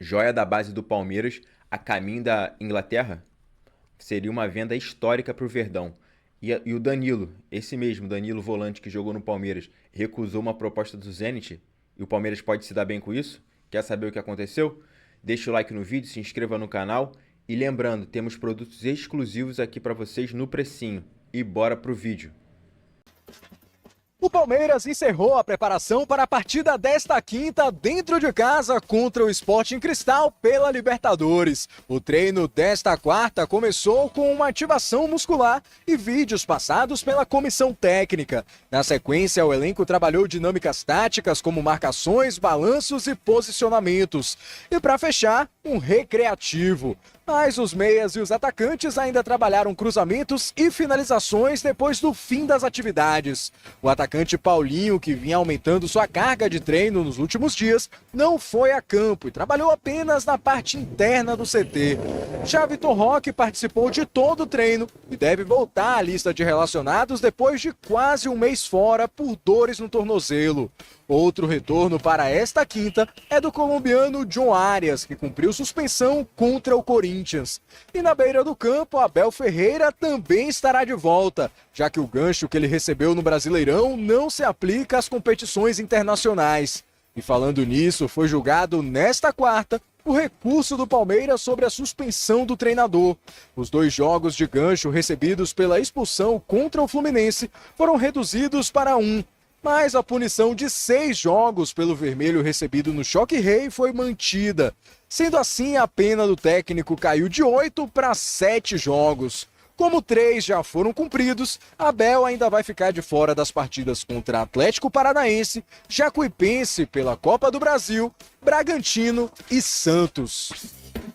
joia da base do Palmeiras, a caminho da Inglaterra, seria uma venda histórica para o Verdão. E o Danilo, esse mesmo Danilo volante que jogou no Palmeiras, recusou uma proposta do Zenit, e o Palmeiras pode se dar bem com isso? Quer saber o que aconteceu? Deixa o like no vídeo, se inscreva no canal e lembrando, temos produtos exclusivos aqui para vocês no precinho. E bora pro vídeo. O Palmeiras encerrou a preparação para a partida desta quinta dentro de casa contra o Sporting Cristal pela Libertadores. O treino desta quarta começou com uma ativação muscular e vídeos passados pela comissão técnica. Na sequência, o elenco trabalhou dinâmicas táticas como marcações, balanços e posicionamentos. E para fechar, um recreativo. Mas os meias e os atacantes ainda trabalharam cruzamentos e finalizações depois do fim das atividades. O atacante Paulinho, que vinha aumentando sua carga de treino nos últimos dias, não foi a campo e trabalhou apenas na parte interna do CT. Já Vitor Roque participou de todo o treino e deve voltar à lista de relacionados depois de quase um mês fora por dores no tornozelo. Outro retorno para esta quinta é do colombiano John Arias, que cumpriu suspensão contra o Corinthians. E na beira do campo, Abel Ferreira também estará de volta, já que o gancho que ele recebeu no Brasileirão não se aplica às competições internacionais. E falando nisso, foi julgado nesta quarta o recurso do Palmeiras sobre a suspensão do treinador. Os 2 jogos de gancho recebidos pela expulsão contra o Fluminense foram reduzidos para 1. Mas a punição de 6 jogos pelo vermelho recebido no Choque Rei foi mantida. Sendo assim, a pena do técnico caiu de 8 para 7 jogos. Como 3 já foram cumpridos, Abel ainda vai ficar de fora das partidas contra Atlético Paranaense, Jacuipense pela Copa do Brasil, Bragantino e Santos.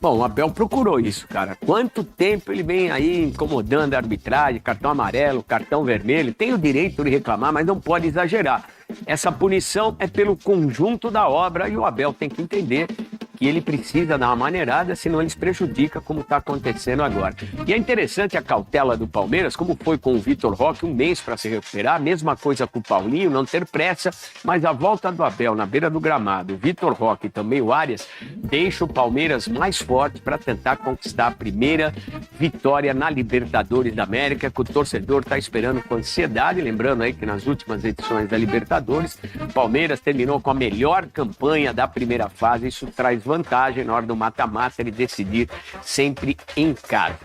Bom, o Abel procurou isso, cara. Quanto tempo ele vem aí incomodando a arbitragem, cartão amarelo, cartão vermelho. Tem o direito de reclamar, mas não pode exagerar. Essa punição é pelo conjunto da obra e o Abel tem que entender que ele precisa dar uma maneirada, senão ele se prejudica, como está acontecendo agora. E é interessante a cautela do Palmeiras, como foi com o Vitor Roque, 1 mês para se recuperar, mesma coisa com o Paulinho, não ter pressa, mas a volta do Abel na beira do gramado, o Vitor Roque e também o Arias, deixa o Palmeiras mais forte para tentar conquistar a primeira vitória na Libertadores da América, que o torcedor está esperando com ansiedade, lembrando aí que nas últimas edições da Libertadores, o Palmeiras terminou com a melhor campanha da primeira fase, isso traz vantagem na hora do mata-mata ele decidir sempre em casa.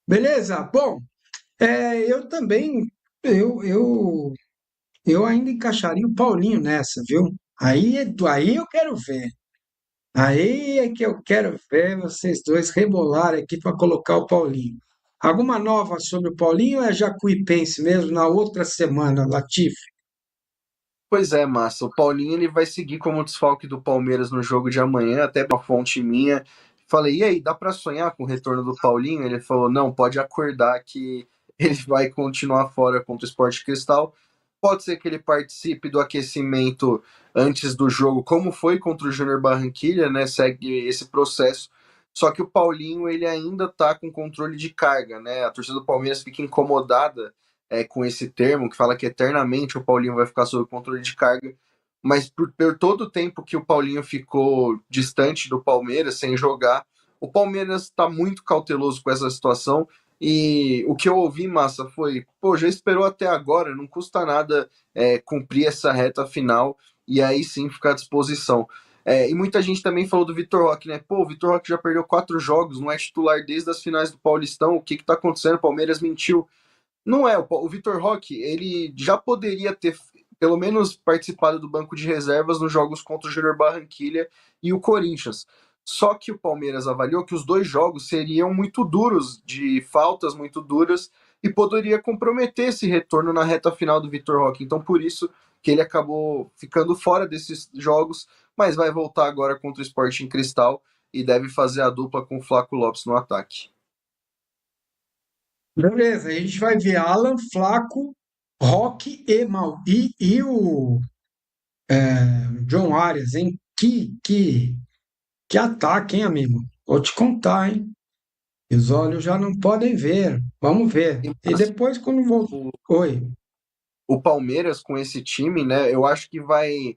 Beleza? Bom, eu também, eu ainda encaixaria o Paulinho nessa, viu? Aí eu quero ver. Aí é que eu quero ver vocês dois rebolarem aqui para colocar o Paulinho. Alguma nova sobre o Paulinho ou é Jacuipense mesmo na outra semana, Latifi? Pois é, Massa. O Paulinho ele vai seguir como desfalque do Palmeiras no jogo de amanhã, até uma fonte minha. Falei, e aí, dá para sonhar com o retorno do Paulinho? Ele falou, não, pode acordar que ele vai continuar fora contra o Sport Cristal. Pode ser que ele participe do aquecimento antes do jogo, como foi contra o Júnior Barranquilla, né? Segue esse processo. Só que o Paulinho ele ainda tá com controle de carga, né? A torcida do Palmeiras fica incomodada com esse termo, que fala que eternamente o Paulinho vai ficar sob controle de carga, mas por todo o tempo que o Paulinho ficou distante do Palmeiras, sem jogar, o Palmeiras está muito cauteloso com essa situação, e o que eu ouvi, Massa, foi, pô, já esperou até agora, não custa nada cumprir essa reta final, e aí sim ficar à disposição. E muita gente também falou do Vitor Roque, né? Pô, o Vitor Roque já perdeu 4 jogos, não é titular desde as finais do Paulistão, o que tá acontecendo? O Palmeiras mentiu. Não é, o Vitor Roque, ele já poderia ter pelo menos participado do banco de reservas nos jogos contra o Júnior Barranquilla e o Corinthians. Só que o Palmeiras avaliou que os 2 jogos seriam muito duros, de faltas muito duras, e poderia comprometer esse retorno na reta final do Vitor Roque. Então, por isso que ele acabou ficando fora desses jogos, mas vai voltar agora contra o Sporting Cristal e deve fazer a dupla com o Flaco Lopes no ataque. Beleza, a gente vai ver Alan, Flaco, Roque e Mal. E o John Arias, hein? Que ataque, hein, amigo? Vou te contar, hein? E os olhos já não podem ver. Vamos ver. E depois, quando voltar. Oi. O Palmeiras com esse time, né? Eu acho que vai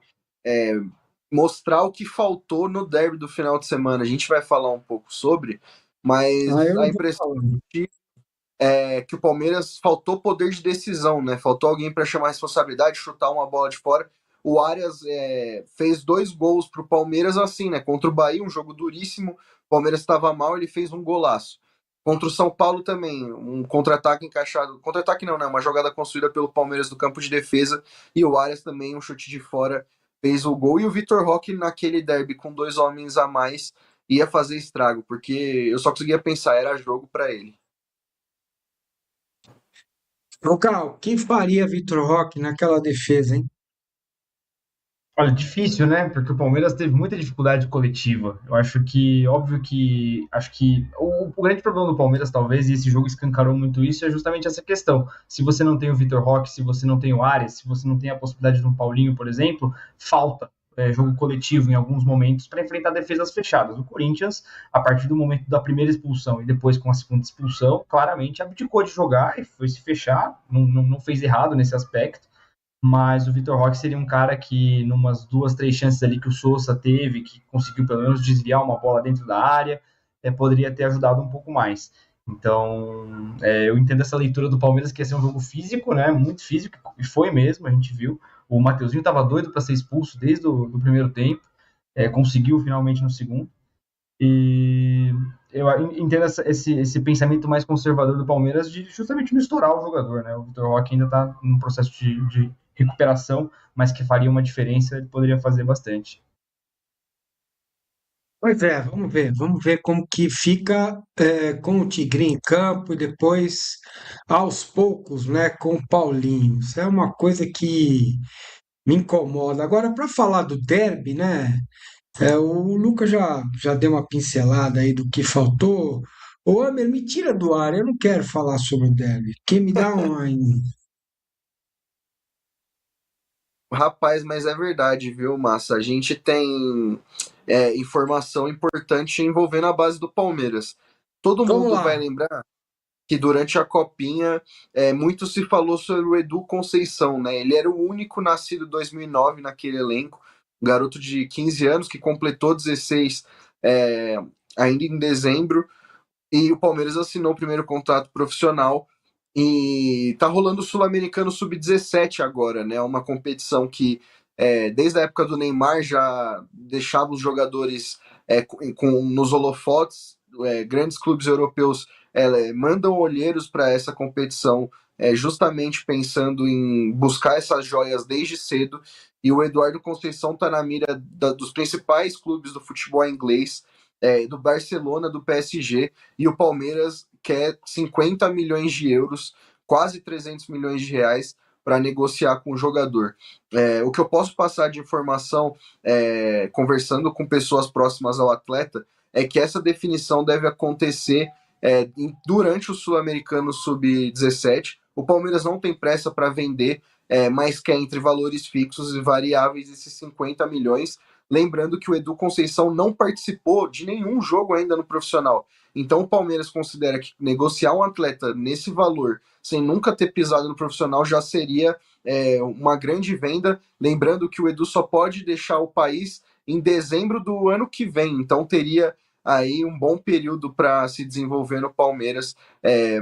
mostrar o que faltou no derby do final de semana. A gente vai falar um pouco sobre, Ah, mas eu a não vou impressão falar. é que o Palmeiras faltou poder de decisão, né? Faltou alguém para chamar a responsabilidade, chutar uma bola de fora. O Arias fez 2 gols para o Palmeiras assim, né? Contra o Bahia, um jogo duríssimo. O Palmeiras estava mal, ele fez um golaço. Contra o São Paulo também, um contra-ataque encaixado. Contra-ataque não, né? Uma jogada construída pelo Palmeiras do campo de defesa. E o Arias também, um chute de fora, fez o gol. E o Vitor Roque, naquele derby, com 2 homens a mais, ia fazer estrago, porque eu só conseguia pensar, era jogo para ele. Ô, Cal, quem faria Vitor Roque naquela defesa, hein? Olha, difícil, né? Porque o Palmeiras teve muita dificuldade coletiva. Eu acho que, óbvio que, acho que o grande problema do Palmeiras, talvez, e esse jogo escancarou muito isso, é justamente essa questão. Se você não tem o Vitor Roque, se você não tem o Arias, se você não tem a possibilidade de um Paulinho, por exemplo, falta jogo coletivo em alguns momentos para enfrentar defesas fechadas. O Corinthians, a partir do momento da primeira expulsão e depois com a segunda expulsão, claramente abdicou de jogar e foi se fechar, não fez errado nesse aspecto, mas o Vitor Roque seria um cara que, numas 2, 3 chances ali que o Sousa teve, que conseguiu pelo menos desviar uma bola dentro da área, poderia ter ajudado um pouco mais. Então, eu entendo essa leitura do Palmeiras, que ia ser um jogo físico, né? Muito físico, e foi mesmo, a gente viu. O Mateuzinho estava doido para ser expulso desde o do primeiro tempo, conseguiu finalmente no segundo. E eu entendo esse pensamento mais conservador do Palmeiras de justamente não estourar o jogador, né? O Vitor Roque ainda está num processo de recuperação, mas que faria uma diferença, ele poderia fazer bastante. Pois é, vamos ver como que fica com o Tigrinho em campo e depois, aos poucos, né, com o Paulinho. Isso é uma coisa que me incomoda. Agora, para falar do derby, né, o Lucas já deu uma pincelada aí do que faltou. Ô, Amer, me tira do ar, eu não quero falar sobre o derby, porque me dá uma. Rapaz, mas é verdade, viu, Massa? A gente tem informação importante envolvendo a base do Palmeiras. Todo Vamos mundo vai lá. lembrar que durante a Copinha muito se falou sobre o Edu Conceição, né? Ele era o único nascido em 2009 naquele elenco, um garoto de 15 anos que completou 16 é, ainda em dezembro, e o Palmeiras assinou o primeiro contrato profissional e tá rolando o Sul-Americano Sub-17 agora, né? Uma competição que desde a época do Neymar já deixava os jogadores nos holofotes. Grandes clubes europeus mandam olheiros para essa competição, justamente pensando em buscar essas joias desde cedo. E o Eduardo Conceição está na mira dos principais clubes do futebol inglês, do Barcelona, do PSG, e o Palmeiras quer 50 milhões de euros, quase 300 milhões de reais, para negociar com o jogador. O que eu posso passar de informação, conversando com pessoas próximas ao atleta, é que essa definição deve acontecer durante o Sul-Americano Sub-17. O Palmeiras não tem pressa para vender, mas quer entre valores fixos e variáveis esses 50 milhões. Lembrando que o Edu Conceição não participou de nenhum jogo ainda no profissional. Então o Palmeiras considera que negociar um atleta nesse valor, sem nunca ter pisado no profissional, já seria uma grande venda. Lembrando que o Edu só pode deixar o país em dezembro do ano que vem. Então teria aí um bom período para se desenvolver no Palmeiras.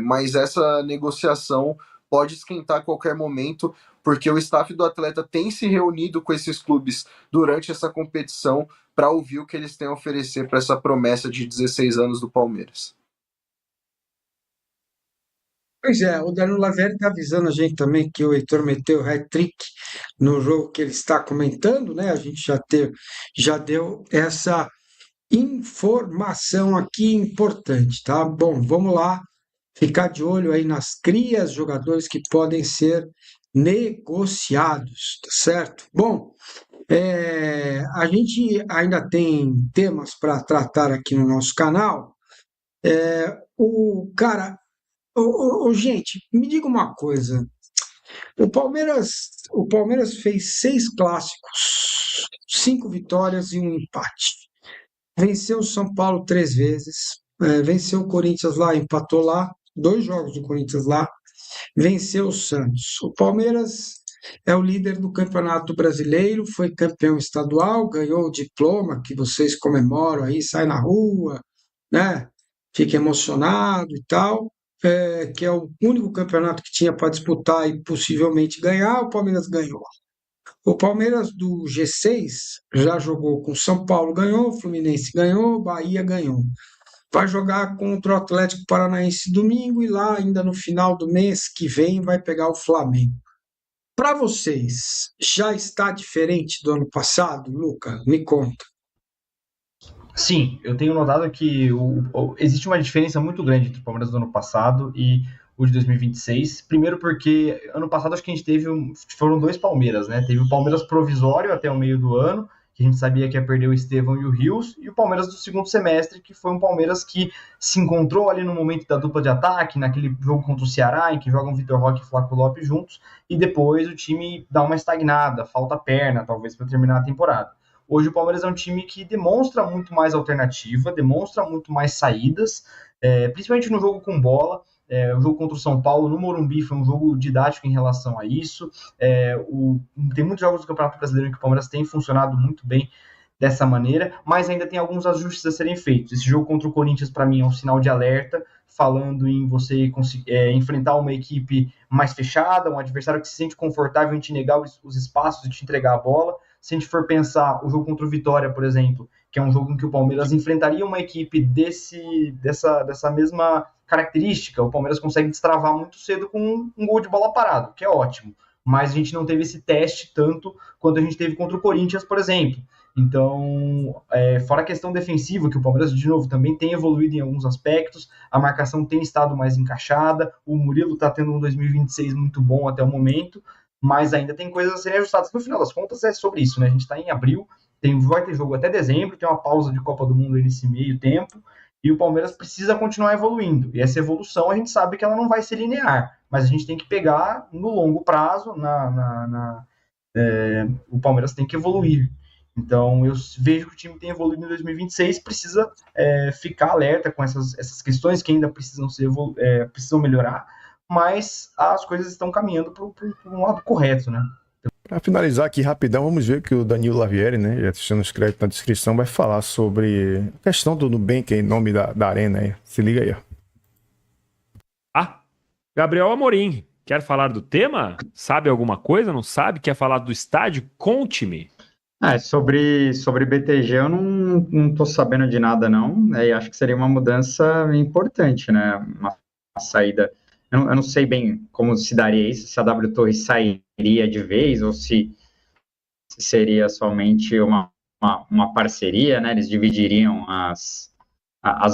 Mas essa negociação pode esquentar a qualquer momento, porque o staff do atleta tem se reunido com esses clubes durante essa competição para ouvir o que eles têm a oferecer para essa promessa de 16 anos do Palmeiras. Pois é, o Danilo Lavergne está avisando a gente também que o Heitor meteu hat-trick no jogo que ele está comentando, né? A gente já deu essa informação aqui importante, tá? Bom, vamos lá, ficar de olho aí nas crias, jogadores que podem ser negociados, tá certo? Bom, a gente ainda tem temas para tratar aqui no nosso canal. O cara, gente, me diga uma coisa. O Palmeiras fez 6 clássicos, 5 vitórias e um empate. Venceu o São Paulo 3 vezes, venceu o Corinthians lá, empatou lá, 2 jogos do Corinthians lá, venceu o Santos. O Palmeiras é o líder do Campeonato Brasileiro, foi campeão estadual, ganhou o diploma que vocês comemoram aí, sai na rua, né? Fica emocionado e tal. Que é o único campeonato que tinha para disputar e possivelmente ganhar, o Palmeiras ganhou. O Palmeiras do G6 já jogou com São Paulo, ganhou, Fluminense ganhou, Bahia ganhou. Vai jogar contra o Atlético Paranaense domingo e lá, ainda no final do mês que vem, vai pegar o Flamengo. Para vocês, já está diferente do ano passado, Luca? Me conta. Sim, eu tenho notado que existe uma diferença muito grande entre o Palmeiras do ano passado e o de 2026. Primeiro porque ano passado acho que a gente foram dois Palmeiras, né? Teve o Palmeiras provisório até o meio do ano, que a gente sabia que ia perder o Estevão e o Rios, e o Palmeiras do segundo semestre, que foi um Palmeiras que se encontrou ali no momento da dupla de ataque, naquele jogo contra o Ceará, em que jogam Vitor Roque e Flávio Lopes juntos, e depois o time dá uma estagnada, falta perna, talvez, para terminar a temporada. Hoje o Palmeiras é um time que demonstra muito mais alternativa, demonstra muito mais saídas, principalmente no jogo com bola. O jogo contra o São Paulo no Morumbi foi um jogo didático em relação a isso. Tem muitos jogos do Campeonato Brasileiro que o Palmeiras tem funcionado muito bem dessa maneira, mas ainda tem alguns ajustes a serem feitos. Esse jogo contra o Corinthians, para mim, é um sinal de alerta, falando em você enfrentar uma equipe mais fechada, um adversário que se sente confortável em te negar os espaços e te entregar a bola. Se a gente for pensar o jogo contra o Vitória, por exemplo, que é um jogo em que o Palmeiras enfrentaria uma equipe dessa mesma característica, o Palmeiras consegue destravar muito cedo com um gol de bola parado, que é ótimo. Mas a gente não teve esse teste tanto quanto a gente teve contra o Corinthians, por exemplo. Então, fora a questão defensiva, que o Palmeiras, de novo, também tem evoluído em alguns aspectos, a marcação tem estado mais encaixada, o Murilo está tendo um 2026 muito bom até o momento, mas ainda tem coisas a serem ajustadas. No final das contas, é sobre isso, né? A gente está em abril, vai ter jogo até dezembro, tem uma pausa de Copa do Mundo aí nesse meio tempo, e o Palmeiras precisa continuar evoluindo. E essa evolução, a gente sabe que ela não vai ser linear, mas a gente tem que pegar no longo prazo, o Palmeiras tem que evoluir. Então, eu vejo que o time tem evoluído em 2026, precisa ficar alerta com essas questões que ainda precisam melhorar, mas as coisas estão caminhando para um lado correto, né? Para finalizar aqui rapidão, vamos ver que o Danilo Lavieri, né, já deixando escrito na descrição, vai falar sobre a questão do Nubank em nome da Arena aí. Se liga aí, ó. Gabriel Amorim, quer falar do tema? Sabe alguma coisa? Não sabe? Quer falar do estádio? Conte-me. Sobre BTG eu não tô sabendo de nada não, e acho que seria uma mudança importante, né, uma saída, eu não sei bem como se daria isso, se a W Torre sairia de vez, ou se seria somente uma parceria, né, eles dividiriam as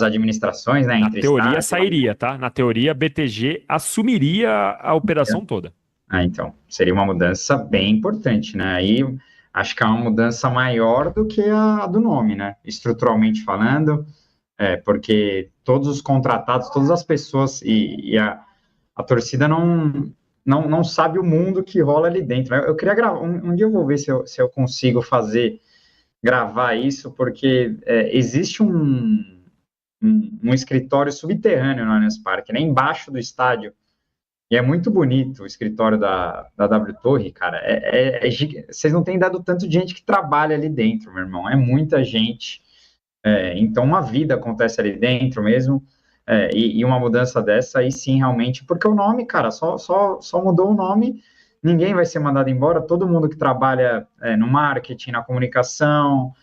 administrações, né, Na teoria sairia, tá? Na teoria, a BTG assumiria a operação toda. Então, seria uma mudança bem importante, né, aí acho que é uma mudança maior do que a do nome, né? Estruturalmente falando, porque todos os contratados, todas as pessoas e a torcida não sabe o mundo que rola ali dentro. Eu queria gravar, um dia eu vou ver se eu consigo gravar isso, porque existe um escritório subterrâneo no Allianz Parque, né? Embaixo do estádio. E é muito bonito o escritório da W Torre, cara. Vocês não têm dado tanto de gente que trabalha ali dentro, meu irmão. É muita gente. Então, uma vida acontece ali dentro mesmo. E uma mudança dessa, aí sim, realmente. Porque o nome, cara, só mudou o nome. Ninguém vai ser mandado embora. Todo mundo que trabalha no marketing, na comunicação,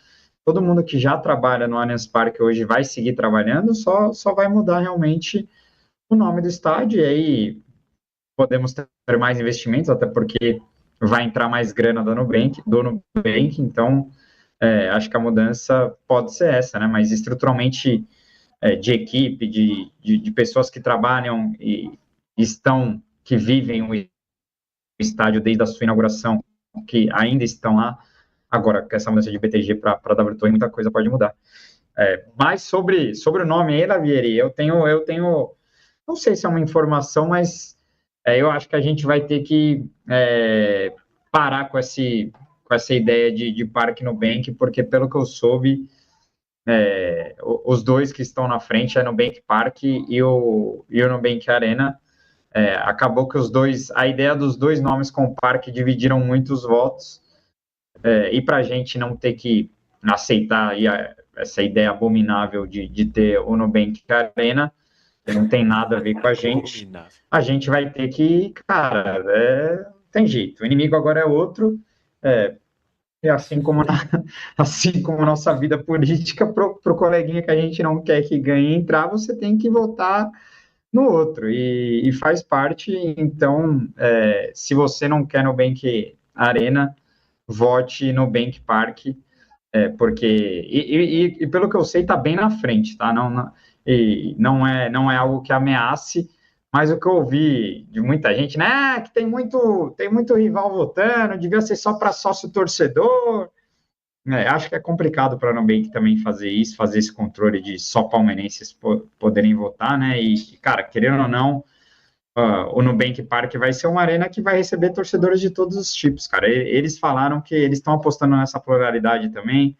todo mundo que já trabalha no Allianz Parque hoje vai seguir trabalhando. Só vai mudar realmente o nome do estádio. E aí podemos ter mais investimentos, até porque vai entrar mais grana do Nubank, então acho que a mudança pode ser essa, né? Mas estruturalmente de equipe, de pessoas que trabalham e que vivem o estádio desde a sua inauguração, que ainda estão lá, agora com essa mudança de BTG para W Torre, muita coisa pode mudar. Mas sobre o nome aí, Lavieri, eu tenho, não sei se é uma informação, mas eu acho que a gente vai ter que parar com essa ideia de Parque Nubank, porque, pelo que eu soube, os dois que estão na frente é Nubank Park e o Nubank Arena. acabou que a ideia dos dois nomes com o Parque dividiram muitos votos, e para a gente não ter que aceitar aí essa ideia abominável de ter o Nubank Arena, que não tem nada a ver com a gente vai ter que, cara, tem jeito, o inimigo agora é outro, e assim como a nossa vida política, pro coleguinha que a gente não quer que ganhe entrar, você tem que votar no outro, e faz parte. Então, se você não quer Nubank Arena, vote no Nubank Park, porque, e pelo que eu sei, tá bem na frente, tá? Não é algo que ameace, mas o que eu ouvi de muita gente, né, que tem muito rival votando, devia ser só para sócio torcedor. Acho que é complicado para a Nubank também fazer isso, fazer esse controle de só palmeirenses poderem votar, né? E, cara, querendo ou não, o Nubank Park vai ser uma arena que vai receber torcedores de todos os tipos, cara. Eles falaram que eles estão apostando nessa pluralidade também,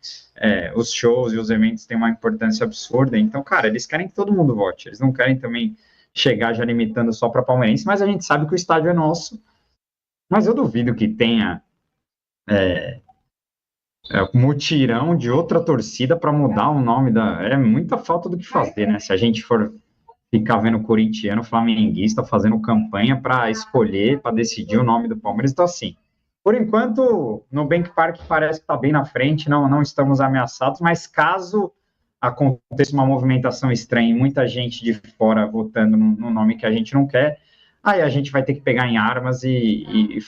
os shows e os eventos têm uma importância absurda, então, cara, eles querem que todo mundo vote, eles não querem também chegar já limitando só para palmeirense, mas a gente sabe que o estádio é nosso, mas eu duvido que tenha mutirão de outra torcida para mudar o nome é muita falta do que fazer, né? Se a gente for ficar vendo corintiano, flamenguista fazendo campanha para escolher, para decidir o nome do Palmeiras, então assim, por enquanto, no Nubank Park parece que está bem na frente, não estamos ameaçados, mas caso aconteça uma movimentação estranha e muita gente de fora votando no nome que a gente não quer, aí a gente vai ter que pegar em armas e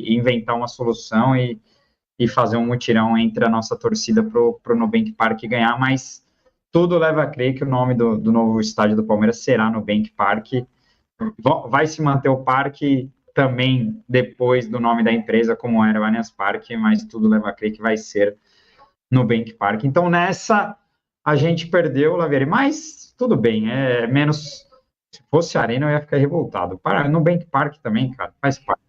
inventar uma solução e fazer um mutirão entre a nossa torcida pro Nubank Park ganhar, mas tudo leva a crer que o nome do novo estádio do Palmeiras será Nubank Park. Vai se manter o parque também depois do nome da empresa, como era o Allianz Parque, mas tudo leva a crer que vai ser Nubank Park. Então, nessa, a gente perdeu, Lavieri, mas tudo bem, menos... Se fosse Arena, eu ia ficar revoltado. Nubank Park também, cara, faz parte.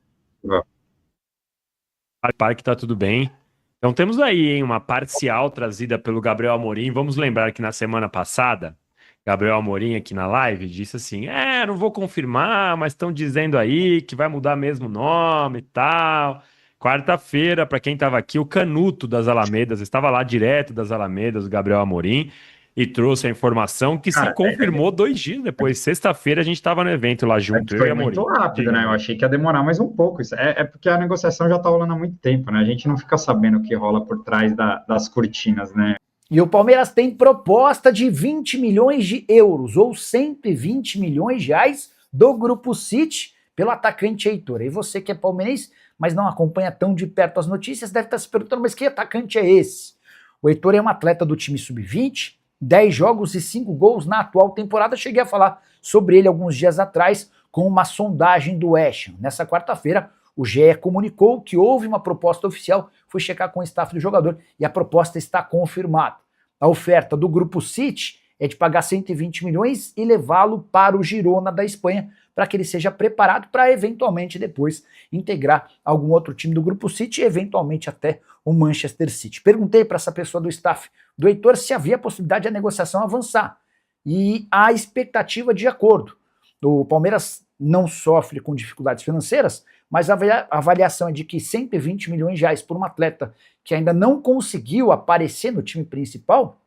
Parque tá tudo bem. Então temos aí, hein, uma parcial trazida pelo Gabriel Amorim. Vamos lembrar que na semana passada, Gabriel Amorim aqui na live disse assim, não vou confirmar, mas estão dizendo aí que vai mudar mesmo o nome e tal. Quarta-feira, para quem estava aqui, o Canuto das Alamedas, estava lá direto das Alamedas, o Gabriel Amorim, e trouxe a informação que se confirmou 2 dias depois. Sexta-feira a gente estava no evento lá junto, eu e Amorim. Foi muito rápido, né? Eu achei que ia demorar mais um pouco. Isso porque a negociação já está rolando há muito tempo, né? A gente não fica sabendo o que rola por trás das cortinas, né? E o Palmeiras tem proposta de 20 milhões de euros, ou 120 milhões de reais, do Grupo City, pelo atacante Heitor. E você que é palmeirense, mas não acompanha tão de perto as notícias, deve estar se perguntando, mas que atacante é esse? O Heitor é um atleta do time sub-20, 10 jogos e 5 gols na atual temporada. Cheguei a falar sobre ele alguns dias atrás com uma sondagem do West Ham. Nessa quarta-feira, o GE comunicou que houve uma proposta oficial, fui checar com o staff do jogador e a proposta está confirmada. A oferta do Grupo City é de pagar 120 milhões e levá-lo para o Girona da Espanha, para que ele seja preparado para eventualmente depois integrar algum outro time do Grupo City e eventualmente até o Manchester City. Perguntei para essa pessoa do staff do Heitor se havia possibilidade de a negociação avançar e há expectativa de acordo. O Palmeiras não sofre com dificuldades financeiras, mas a avaliação é de que 120 milhões de reais por um atleta que ainda não conseguiu aparecer no time principal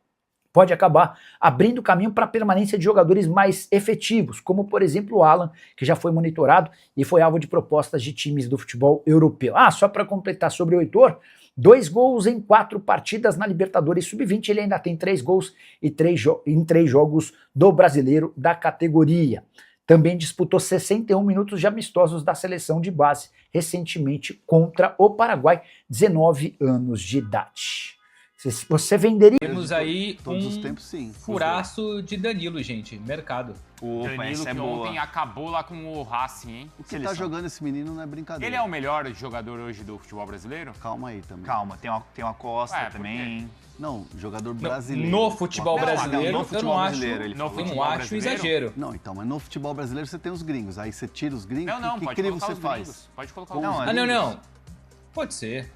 pode acabar abrindo caminho para a permanência de jogadores mais efetivos, como por exemplo o Alan, que já foi monitorado e foi alvo de propostas de times do futebol europeu. Só para completar sobre o Heitor, 2 gols em 4 partidas na Libertadores Sub-20, ele ainda tem 3 gols em 3 jogos do Brasileiro da categoria. Também disputou 61 minutos de amistosos da seleção de base, recentemente contra o Paraguai, 19 anos de idade. Você venderia... Temos aí todos os tempos, sim. Furaço de Danilo, gente, mercado. Danilo que ontem acabou lá com o Racing, hein? O que tá jogando esse menino não é brincadeira. Ele é o melhor jogador hoje do futebol brasileiro? Calma aí também. Calma, tem uma Costa também. Não, jogador brasileiro. No futebol brasileiro, eu não acho exagero. Não, então, mas no futebol brasileiro você tem os gringos. Aí você tira os gringos, que crivo você faz? Pode colocar os gringos. Não. Pode ser.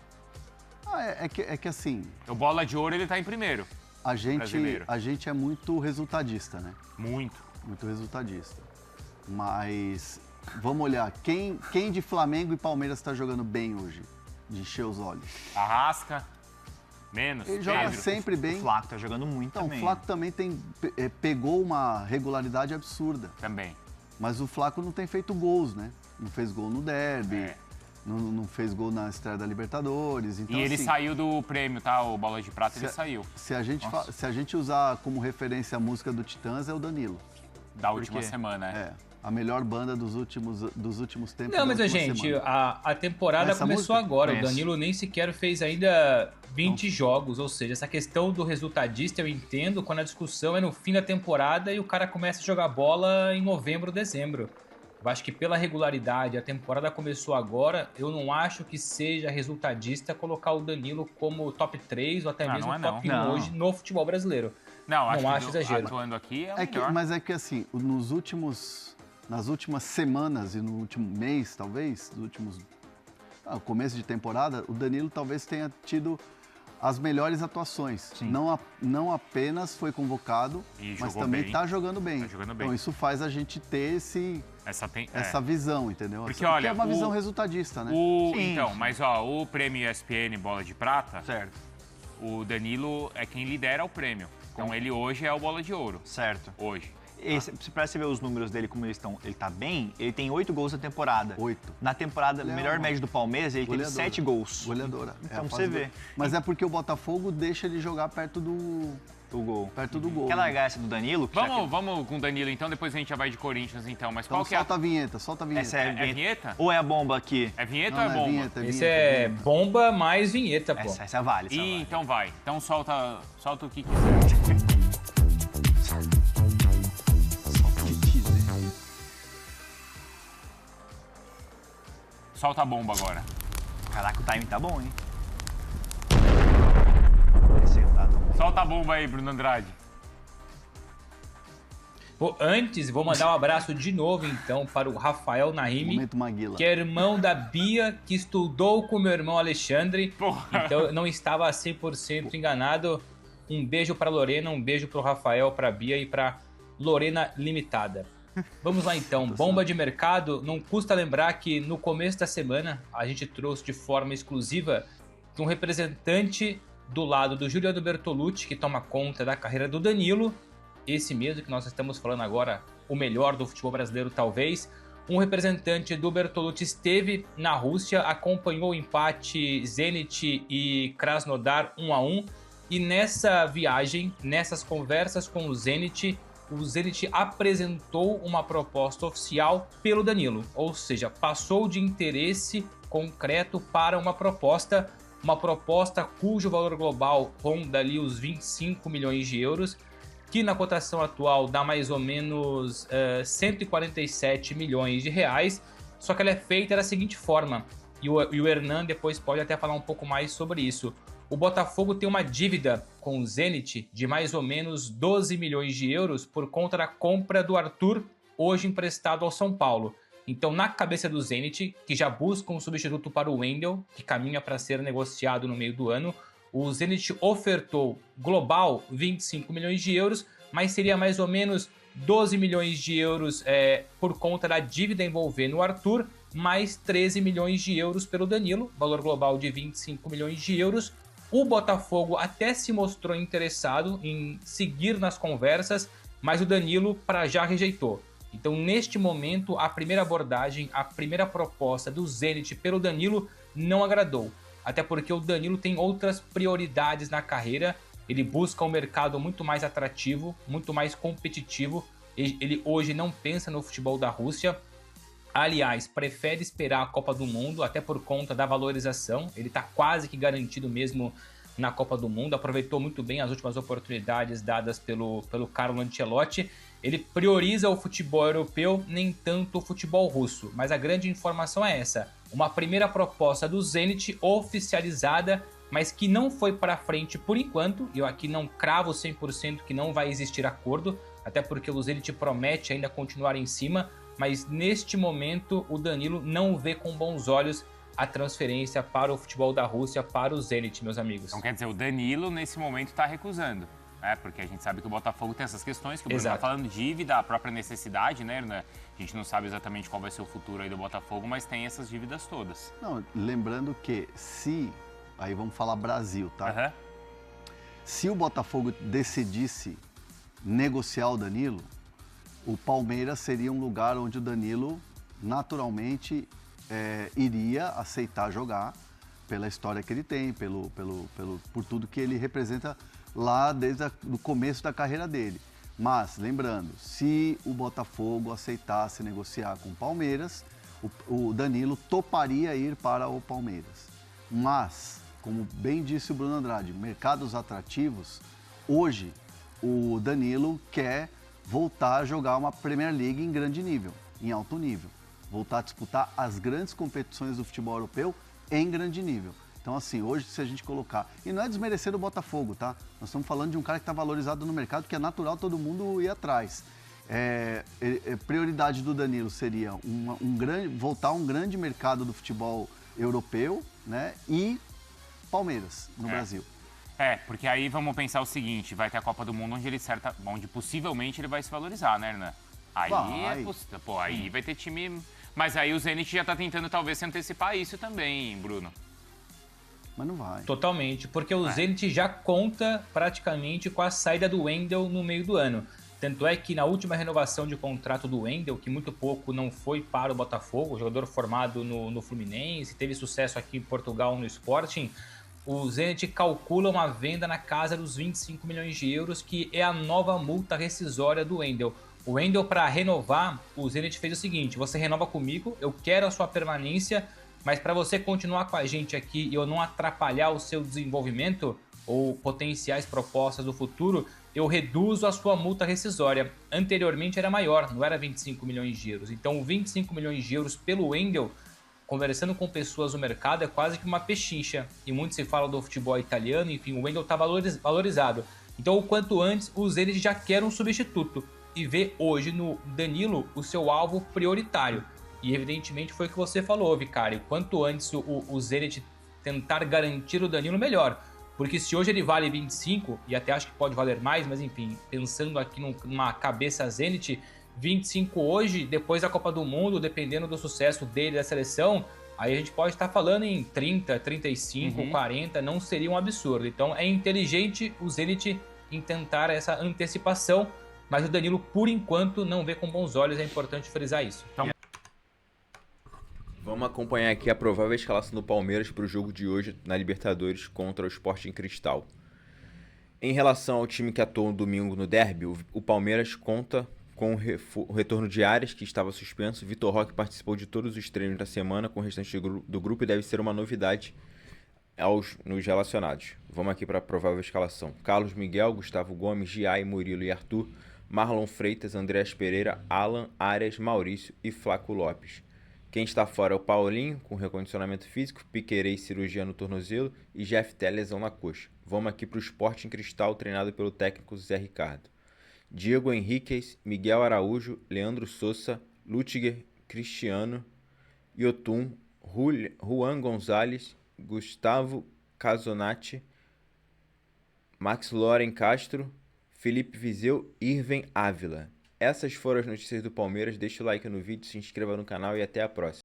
É que assim... O Bola de Ouro, ele tá em primeiro. A gente é muito resultadista, né? Muito resultadista. Mas Vamos olhar. Quem de Flamengo e Palmeiras está jogando bem hoje? De encher os olhos. Arrasca. Menos. Ele joga sempre bem. O Flaco tá jogando muito também. O Flaco também pegou uma regularidade absurda. Também. Mas o Flaco não tem feito gols, né? Não fez gol no derby, não fez gol na estreia da Libertadores. Então, e ele saiu do prêmio, tá? O Bola de Prata, ele saiu. Se a gente usar como referência a música do Titãs, é o Danilo. Da última semana, a melhor banda dos últimos tempos. Não, mas gente, a temporada começou agora. O Danilo nem sequer fez ainda 20 jogos, ou seja, essa questão do resultadista eu entendo quando a discussão é no fim da temporada e o cara começa a jogar bola em novembro, dezembro. Eu acho que pela regularidade, a temporada começou agora, eu não acho que seja resultadista colocar o Danilo como top 3 ou até mesmo top 1 hoje no futebol brasileiro. Não acho exagero. Atuando aqui é o melhor. Mas é que assim, nas últimas semanas e no último mês, talvez, começo de temporada, o Danilo talvez tenha tido as melhores atuações. Não apenas foi convocado, mas também está jogando bem. Então isso faz a gente ter essa visão, entendeu? Porque olha, é uma visão resultadista, né? Então, mas o prêmio ESPN Bola de Prata, o Danilo é quem lidera o prêmio. Com ele hoje é o Bola de Ouro. Certo. Hoje. Pra você ver os números dele, como ele tá bem, ele tem 8 gols na temporada. 8. Na temporada, melhor média do Palmeiras, ele teve 7 gols. Goleadora. Então, pra você ver. Mas é porque o Botafogo deixa ele jogar perto do gol. Perto do gol. Quer largar essa do Danilo? Vamos com o Danilo, então, depois a gente já vai de Corinthians, então. Mas qual que é? Solta a vinheta. Essa é a vinheta. É vinheta? Ou é a bomba aqui? É vinheta ou é bomba? Vinheta, Esse é bomba mais vinheta, pô. Essa vale. Então vai. Então solta o que quiser. Solta a bomba agora. Caraca, o timing tá bom, hein? Solta a bomba aí, Bruno Andrade. Antes, vou mandar um abraço de novo, então, para o Rafael Naime, que é irmão da Bia, que estudou com meu irmão Alexandre. Então, eu não estava 100% enganado. Um beijo para Lorena, um beijo para o Rafael, para a Bia e para Lorena Limitada. Vamos lá, então. Bomba de mercado. Não custa lembrar que no começo da semana a gente trouxe de forma exclusiva um representante do lado do Juliano Bertolucci, que toma conta da carreira do Danilo. Esse mesmo que nós estamos falando agora, o melhor do futebol brasileiro, talvez. Um representante do Bertolucci esteve na Rússia, acompanhou o empate Zenit e Krasnodar 1-1. E nessa viagem, nessas conversas com o Zenit apresentou uma proposta oficial pelo Danilo. Ou seja, passou de interesse concreto para uma proposta cujo valor global ronda ali os 25 milhões de euros, que na cotação atual dá mais ou menos 147 milhões de reais, só que ela é feita da seguinte forma, e o Hernan depois pode até falar um pouco mais sobre isso. O Botafogo tem uma dívida com o Zenit de mais ou menos 12 milhões de euros por conta da compra do Arthur, hoje emprestado ao São Paulo. Então, na cabeça do Zenit, que já busca um substituto para o Wendel, que caminha para ser negociado no meio do ano, o Zenit ofertou global 25 milhões de euros, mas seria mais ou menos 12 milhões de euros por conta da dívida envolvendo o Arthur, mais 13 milhões de euros pelo Danilo, valor global de 25 milhões de euros. O Botafogo até se mostrou interessado em seguir nas conversas, mas o Danilo para já rejeitou. Então, neste momento, a primeira abordagem, a primeira proposta do Zenit pelo Danilo não agradou. Até porque o Danilo tem outras prioridades na carreira, ele busca um mercado muito mais atrativo, muito mais competitivo. Ele hoje não pensa no futebol da Rússia. Aliás, prefere esperar a Copa do Mundo, até por conta da valorização. Ele está quase que garantido mesmo na Copa do Mundo. Aproveitou muito bem as últimas oportunidades dadas pelo Carlo Ancelotti. Ele prioriza o futebol europeu, nem tanto o futebol russo. Mas a grande informação é essa. Uma primeira proposta do Zenit oficializada, mas que não foi para frente por enquanto. Eu aqui não cravo 100% que não vai existir acordo, até porque o Zenit promete ainda continuar em cima. Mas neste momento o Danilo não vê com bons olhos a transferência para o futebol da Rússia, para o Zenit, meus amigos. Então quer dizer, o Danilo nesse momento está recusando. Porque a gente sabe que o Botafogo tem essas questões, que o Bruno Exato. tá falando, dívida, a própria necessidade, né, Hernan? A gente não sabe exatamente qual vai ser o futuro aí do Botafogo, mas tem essas dívidas todas. Não, lembrando que aí vamos falar Brasil, tá? Se o Botafogo decidisse negociar o Danilo, o Palmeiras seria um lugar onde o Danilo naturalmente iria aceitar jogar pela história que ele tem, por tudo que ele representa lá desde o começo da carreira dele. Mas, lembrando, se o Botafogo aceitasse negociar com o Palmeiras, o Danilo toparia ir para o Palmeiras. Mas, como bem disse o Bruno Andrade, mercados atrativos, hoje o Danilo quer voltar a jogar uma Premier League em grande nível, em alto nível. Voltar a disputar as grandes competições do futebol europeu em grande nível. Então, assim, hoje, se a gente colocar... E não é desmerecer o Botafogo, tá? Nós estamos falando de um cara que está valorizado no mercado, que é natural todo mundo ir atrás. Prioridade do Danilo seria voltar a um grande mercado do futebol europeu, né? E Palmeiras, no Brasil. Porque aí vamos pensar o seguinte, vai ter a Copa do Mundo onde possivelmente ele vai se valorizar, né, Hernan? Aí vai ter time... Mas aí o Zenit já tá tentando talvez se antecipar a isso também, Bruno. Mas não vai. Totalmente, porque o Zenit já conta praticamente com a saída do Wendel no meio do ano. Tanto é que na última renovação de contrato do Wendel, que muito pouco não foi para o Botafogo, jogador formado no Fluminense, teve sucesso aqui em Portugal no Sporting, o Zenit calcula uma venda na casa dos 25 milhões de euros, que é a nova multa rescisória do Wendel. O Wendel, para renovar, o Zenit fez o seguinte: você renova comigo, eu quero a sua permanência, mas para você continuar com a gente aqui e eu não atrapalhar o seu desenvolvimento ou potenciais propostas do futuro, eu reduzo a sua multa rescisória. Anteriormente era maior, não era 25 milhões de euros. Então 25 milhões de euros pelo Wendel, conversando com pessoas no mercado, é quase que uma pechincha. E muito se fala do futebol italiano, enfim, o Wendel está valorizado. Então o quanto antes o Zenit já quer um substituto e vê hoje no Danilo o seu alvo prioritário. E evidentemente foi o que você falou, Vicário. Quanto antes o Zenit tentar garantir o Danilo, melhor. Porque se hoje ele vale 25, e até acho que pode valer mais, mas enfim, pensando aqui numa cabeça Zenit, 25 hoje, depois da Copa do Mundo, dependendo do sucesso dele, da seleção, aí a gente pode estar falando em 30, 35, 40, não seria um absurdo. Então é inteligente o Zenit em tentar essa antecipação, mas o Danilo, por enquanto, não vê com bons olhos, é importante frisar isso. Vamos acompanhar aqui a provável escalação do Palmeiras para o jogo de hoje na Libertadores contra o Sporting Cristal. Em relação ao time que atuou no domingo no derby, o Palmeiras conta com o retorno de Ares, que estava suspenso. Vitor Roque participou de todos os treinos da semana com o restante do grupo e deve ser uma novidade nos relacionados. Vamos aqui para a provável escalação: Carlos Miguel, Gustavo Gomes, Giai, Murilo e Arthur, Marlon Freitas, Andreas Pereira, Alan, Arias, Maurício e Flaco Lopes. Quem está fora é o Paulinho, com recondicionamento físico, Piquerez, cirurgia no tornozelo e Jeff Tell, lesão na coxa. Vamos aqui para o Sporting Cristal, treinado pelo técnico Zé Ricardo. Diego Henriquez, Miguel Araújo, Leandro Sousa, Lutiger, Cristiano, Yotun, Juan Gonzalez, Gustavo Casonati, Max Loren Castro, Felipe Viseu e Irvem Ávila. Essas foram as notícias do Palmeiras. Deixa o like no vídeo, se inscreva no canal e até a próxima.